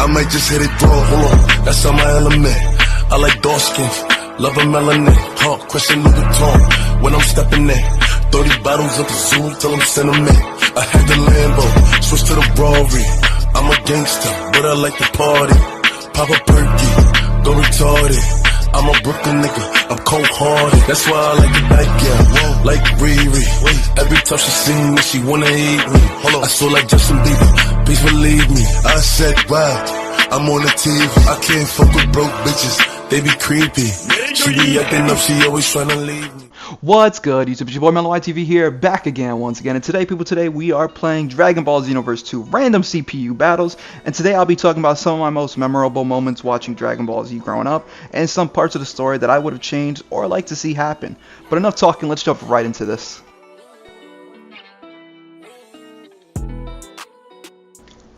I might just hit it raw, hold on, that's on my element. I like dark skins, love a melanin. Hawk, question Louis Vuitton, when I'm stepping in. 30 bottles of the zoo till I'm sentiment. I had the Lambo, switch to the Rari. I'm a gangster, but I like to party. Pop a perky, go retarded. I'm a Brooklyn nigga, I'm cold-hearted. That's why I like the night, yeah, like Riri. Every time she see me, she wanna eat me. I feel like Justin Bieber, please believe me. I said, wow, I'm on the TV. I can't fuck with broke bitches, they be creepy. She be acting up, she always tryna leave me. What's good, YouTube? It's your boy MelloYTV here, back again once again. And today, we are playing Dragon Ball Xenoverse 2 random CPU battles. And today I'll be talking about some of my most memorable moments watching Dragon Ball Z growing up, and some parts of the story that I would have changed or like to see happen. But enough talking, let's jump right into this.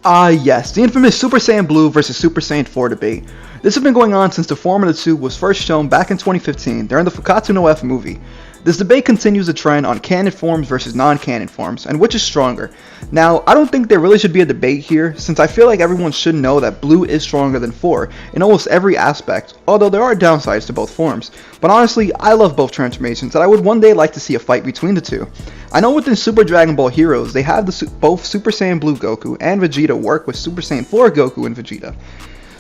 Yes, the infamous Super Saiyan Blue versus Super Saiyan 4 debate. This has been going on since the form of the two was first shown back in 2015 during the Fukatsu no F movie. This debate continues the trend on canon forms versus non-canon forms, and which is stronger. Now, I don't think there really should be a debate here, since I feel like everyone should know that Blue is stronger than 4 in almost every aspect, although there are downsides to both forms. But honestly, I love both transformations, and I would one day like to see a fight between the two. I know within Super Dragon Ball Heroes, they have both Super Saiyan Blue Goku and Vegeta work with Super Saiyan 4 Goku and Vegeta.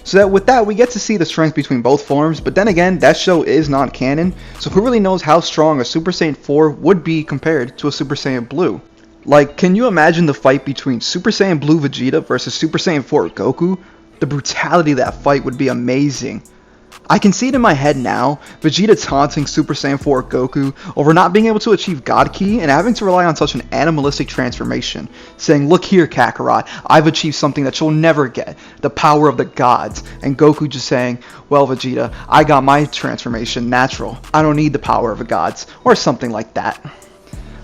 So that with that, we get to see the strength between both forms, but then again, that show is non-canon, so who really knows how strong a Super Saiyan 4 would be compared to a Super Saiyan Blue? Like, can you imagine the fight between Super Saiyan Blue Vegeta versus Super Saiyan 4 Goku? The brutality of that fight would be amazing. I can see it in my head now, Vegeta taunting Super Saiyan 4 Goku over not being able to achieve God Ki and having to rely on such an animalistic transformation, saying, "Look here, Kakarot, I've achieved something that you'll never get, the power of the gods," and Goku just saying, "Well, Vegeta, I got my transformation natural, I don't need the power of the gods," or something like that.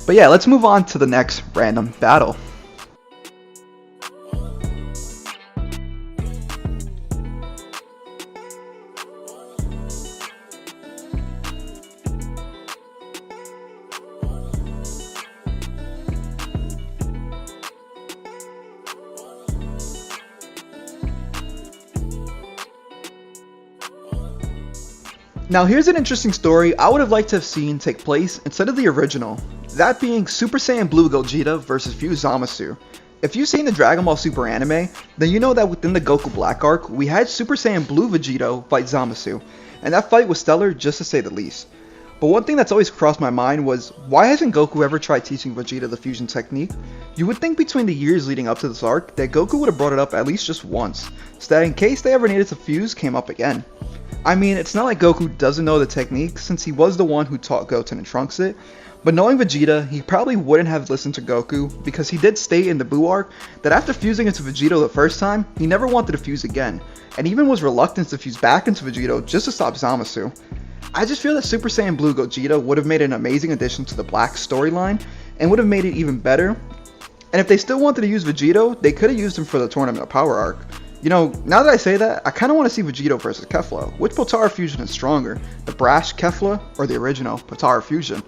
But yeah, let's move on to the next random battle. Now here's an interesting story I would have liked to have seen take place instead of the original, that being Super Saiyan Blue Gogeta versus Fused Zamasu. If you've seen the Dragon Ball Super anime, then you know that within the Goku Black arc, we had Super Saiyan Blue Vegeta fight Zamasu, and that fight was stellar just to say the least. But one thing that's always crossed my mind was, why hasn't Goku ever tried teaching Vegeta the fusion technique? You would think between the years leading up to this arc that Goku would have brought it up at least just once, so that in case they ever needed to fuse came up again. I mean, it's not like Goku doesn't know the technique since he was the one who taught Goten and Trunks it, but knowing Vegeta, he probably wouldn't have listened to Goku because he did state in the Buu arc that after fusing into Vegeta the first time, he never wanted to fuse again, and even was reluctant to fuse back into Vegeta just to stop Zamasu. I just feel that Super Saiyan Blue Gogeta would have made an amazing addition to the Black storyline, and would have made it even better, and if they still wanted to use Vegeta, they could have used him for the Tournament of Power arc. You know, now that I say that, I kind of want to see Vegeta versus Kefla. Which Potara fusion is stronger, the brash Kefla or the original Potara fusion?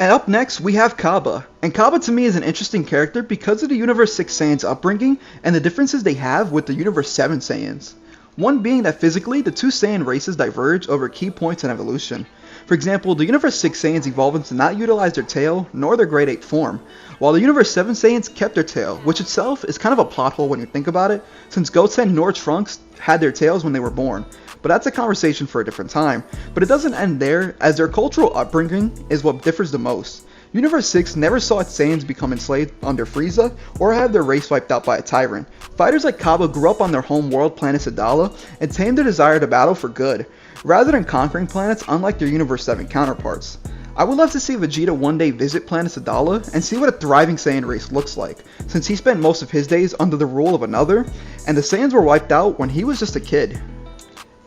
And up next, we have Kaba. And Kaba to me is an interesting character because of the Universe 6 Saiyans upbringing and the differences they have with the Universe 7 Saiyans. One being that physically, the two Saiyan races diverge over key points in evolution. For example, the Universe 6 Saiyans evolved to not utilize their tail nor their Grade 8 form, while the Universe 7 Saiyans kept their tail, which itself is kind of a plot hole when you think about it, since Goten nor Trunks had their tails when they were born. But that's a conversation for a different time. But it doesn't end there, as their cultural upbringing is what differs the most. Universe 6 never saw its Saiyans become enslaved under Frieza, or have their race wiped out by a tyrant. Fighters like Kaba grew up on their home world planet Sadala, and tamed their desire to battle for good, rather than conquering planets unlike their Universe 7 counterparts. I would love to see Vegeta one day visit planet Sadala, and see what a thriving Saiyan race looks like, since he spent most of his days under the rule of another, and the Saiyans were wiped out when he was just a kid.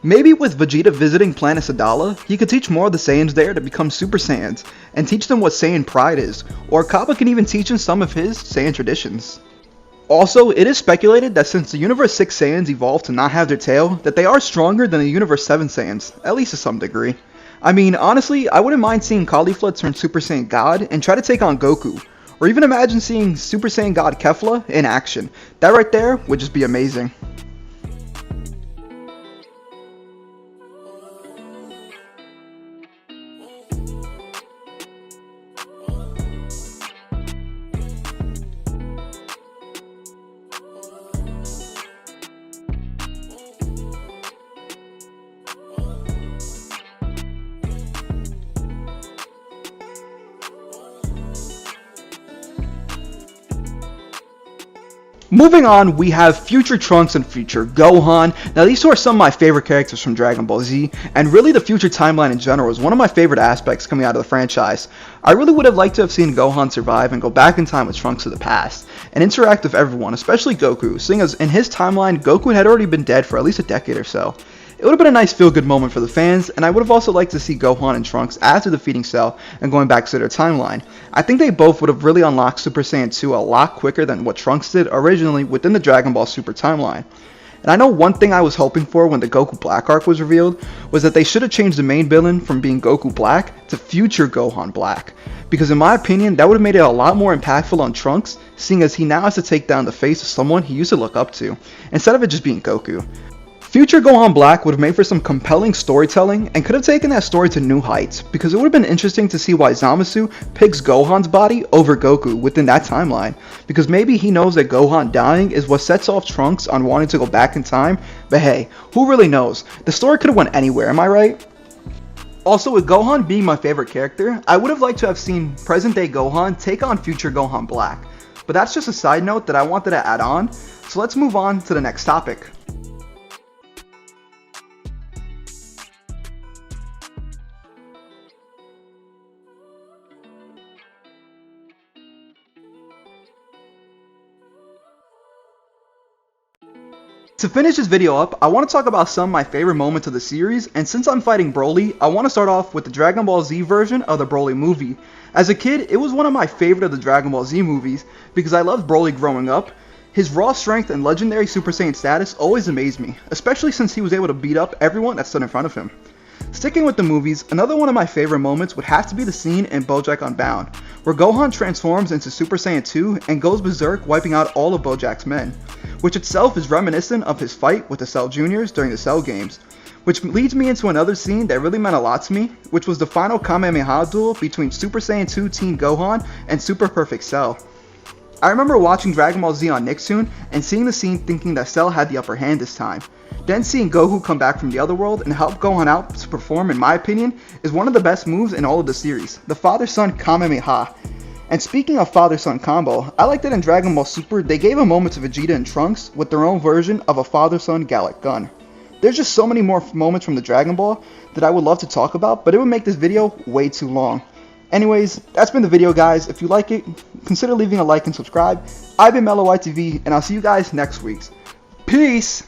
Maybe with Vegeta visiting planet Sadala, he could teach more of the Saiyans there to become Super Saiyans, and teach them what Saiyan pride is, or Kappa can even teach him some of his Saiyan traditions. Also, it is speculated that since the Universe 6 Saiyans evolved to not have their tail, that they are stronger than the Universe 7 Saiyans, at least to some degree. I mean, honestly, I wouldn't mind seeing Caulifla turn Super Saiyan God and try to take on Goku, or even imagine seeing Super Saiyan God Kefla in action. That right there would just be amazing. Moving on, we have Future Trunks and Future Gohan. Now these two are some of my favorite characters from Dragon Ball Z, and really the future timeline in general is one of my favorite aspects coming out of the franchise. I really would have liked to have seen Gohan survive and go back in time with Trunks of the past, and interact with everyone, especially Goku, seeing as in his timeline, Goku had already been dead for at least a decade or so. It would have been a nice feel-good moment for the fans, and I would have also liked to see Gohan and Trunks after defeating Cell and going back to their timeline. I think they both would have really unlocked Super Saiyan 2 a lot quicker than what Trunks did originally within the Dragon Ball Super timeline. And I know one thing I was hoping for when the Goku Black arc was revealed was that they should have changed the main villain from being Goku Black to Future Gohan Black. Because in my opinion, that would have made it a lot more impactful on Trunks, seeing as he now has to take down the face of someone he used to look up to, instead of it just being Goku. Future Gohan Black would have made for some compelling storytelling and could have taken that story to new heights, because it would have been interesting to see why Zamasu picks Gohan's body over Goku within that timeline, because maybe he knows that Gohan dying is what sets off Trunks on wanting to go back in time, but hey, who really knows? The story could have went anywhere, am I right? Also, with Gohan being my favorite character, I would have liked to have seen present day Gohan take on Future Gohan Black, but that's just a side note that I wanted to add on, so let's move on to the next topic. To finish this video up, I want to talk about some of my favorite moments of the series, and since I'm fighting Broly, I want to start off with the Dragon Ball Z version of the Broly movie. As a kid, it was one of my favorite of the Dragon Ball Z movies, because I loved Broly growing up. His raw strength and legendary Super Saiyan status always amazed me, especially since he was able to beat up everyone that stood in front of him. Sticking with the movies, another one of my favorite moments would have to be the scene in BoJack Unbound, where Gohan transforms into Super Saiyan 2 and goes berserk, wiping out all of BoJack's men, which itself is reminiscent of his fight with the Cell Juniors during the Cell games, which leads me into another scene that really meant a lot to me, which was the final Kamehameha duel between Super Saiyan 2 Teen Gohan and Super Perfect Cell. I remember watching Dragon Ball Z on Nicktoon and seeing the scene thinking that Cell had the upper hand this time. Then seeing Goku come back from the other world and help Gohan out to perform, in my opinion, is one of the best moves in all of the series, the Father-Son Kamehameha. And speaking of Father-Son combo, I like that in Dragon Ball Super they gave a moment to Vegeta and Trunks with their own version of a Father-Son Gallic Gun. There's just so many more moments from the Dragon Ball that I would love to talk about, but it would make this video way too long. Anyways, that's been the video guys. If you like it, consider leaving a like and subscribe. I've been MellowYTV, and I'll see you guys next week. Peace!